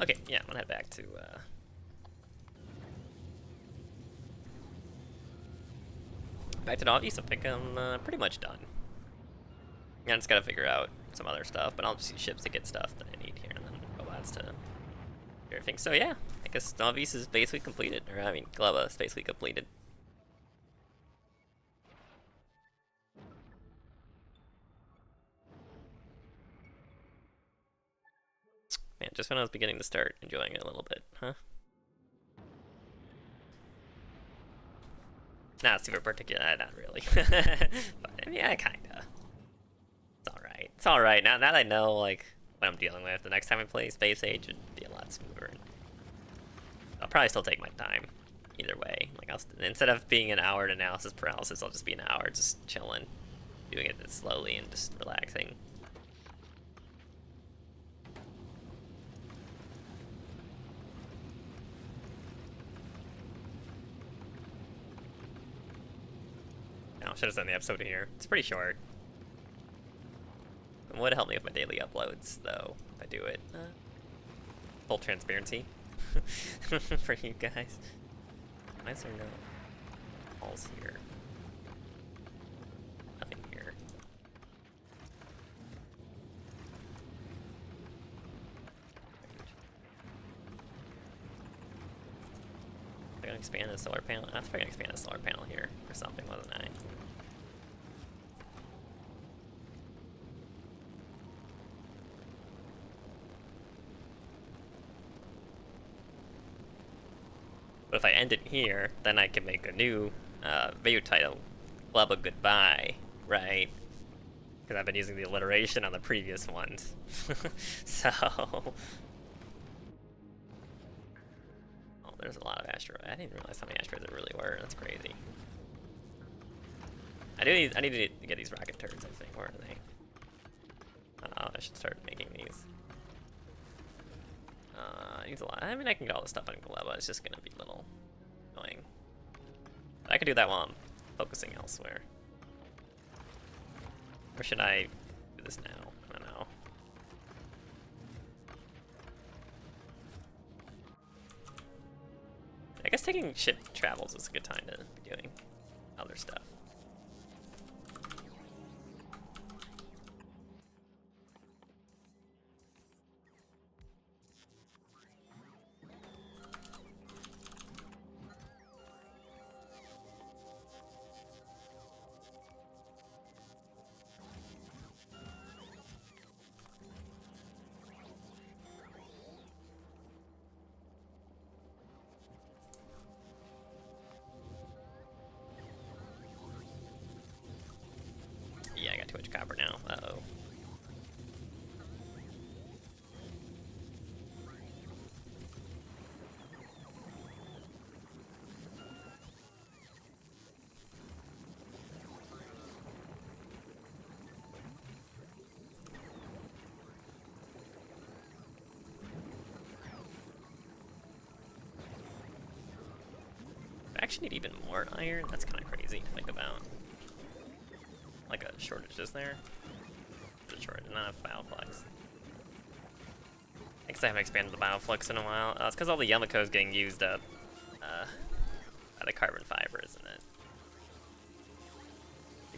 Okay, yeah, I'm gonna head back to, back to Nauvis. I think I'm pretty much done. I just gotta figure out some other stuff, but I'll just use ships to get stuff that I need here, and then robots to do everything. So yeah, I guess Nauvis is basically completed, or I mean, Gleba is basically completed. Man, just when I was beginning to start enjoying it a little bit, huh? Not super particular, not really. But yeah, kinda. It's alright. It's alright. Now that I know, like, what I'm dealing with, the next time I play Space Age, it'd be a lot smoother. I'll probably still take my time, either way. Like, instead of being an hour in analysis paralysis, I'll just be an hour just chilling, doing it slowly and just relaxing. I should have done the episode here. It's pretty short. It would help me with my daily uploads, though, if I do it. Full transparency for you guys. Why is there no walls here? Nothing here. I'm gonna expand the solar panel. I was probably gonna expand the solar panel here or something, wasn't I? But if I end it here, then I can make a new video title, Gleba Goodbye, right? Because I've been using the alliteration on the previous ones. So... Oh, there's a lot of asteroids. I didn't realize how many asteroids there really were. That's crazy. I need to get these rocket turrets, I think. Where are they? I should start making these. Needs a lot. I mean, I can get all this stuff on Gleba. It's just gonna be a little annoying. But I could do that while I'm focusing elsewhere. Or should I do this now? I don't know. I guess taking ship travels is a good time to be doing other stuff. Yeah, I got too much copper now. Uh-oh. I actually need even more iron? That's kind of crazy to think about. Like a shortage is there? There's a shortage, not enough Bioflux. I guess I haven't expanded the Bioflux in a while. It's because all the Yamako's getting used up by the carbon fiber, isn't it?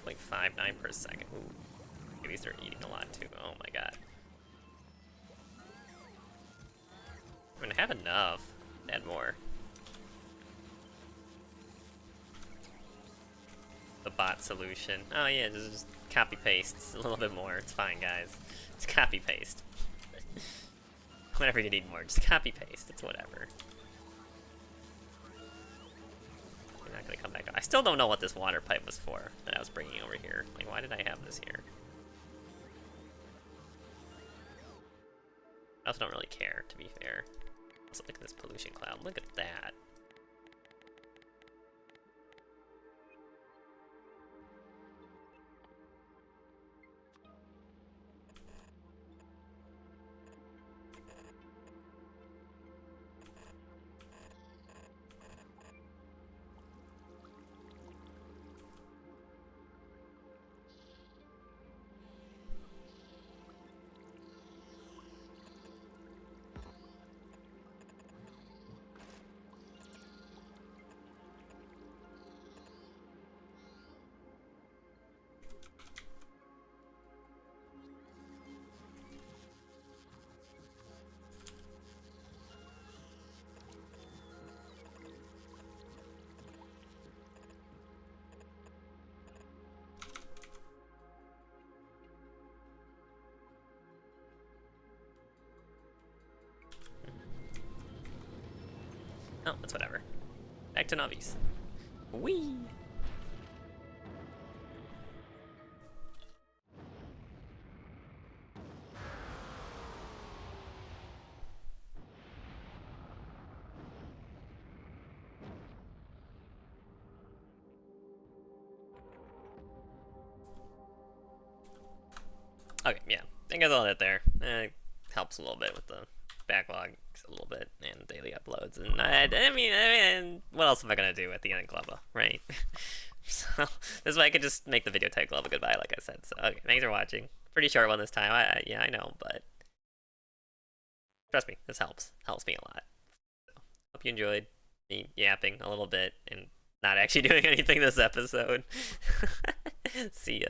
2.59 per second. Ooh. These are eating a lot too. Oh my god. I mean, I have enough. Add more. The bot solution. Oh yeah, just copy paste a little bit more. It's fine, guys. Just copy paste. Whenever you need more, just copy paste. It's whatever. You're not gonna come back. I still don't know what this water pipe was for that I was bringing over here. Like, why did I have this here? I also don't really care, to be fair. Also, look at this pollution cloud. Look at that. Oh, that's whatever. Back to Nauvis. Whee! Okay, yeah. I guess I'll hit there. Helps a little bit with the backlog, a little bit, and daily uploads. And I mean, what else am I gonna do at the end of Gleba, right? So this way I could just make the video type Gleba goodbye, like I said. So okay, thanks for watching. Pretty short one this time. Yeah, I know, but trust me, this helps me a lot. So hope you enjoyed me yapping a little bit and not actually doing anything this episode. See ya.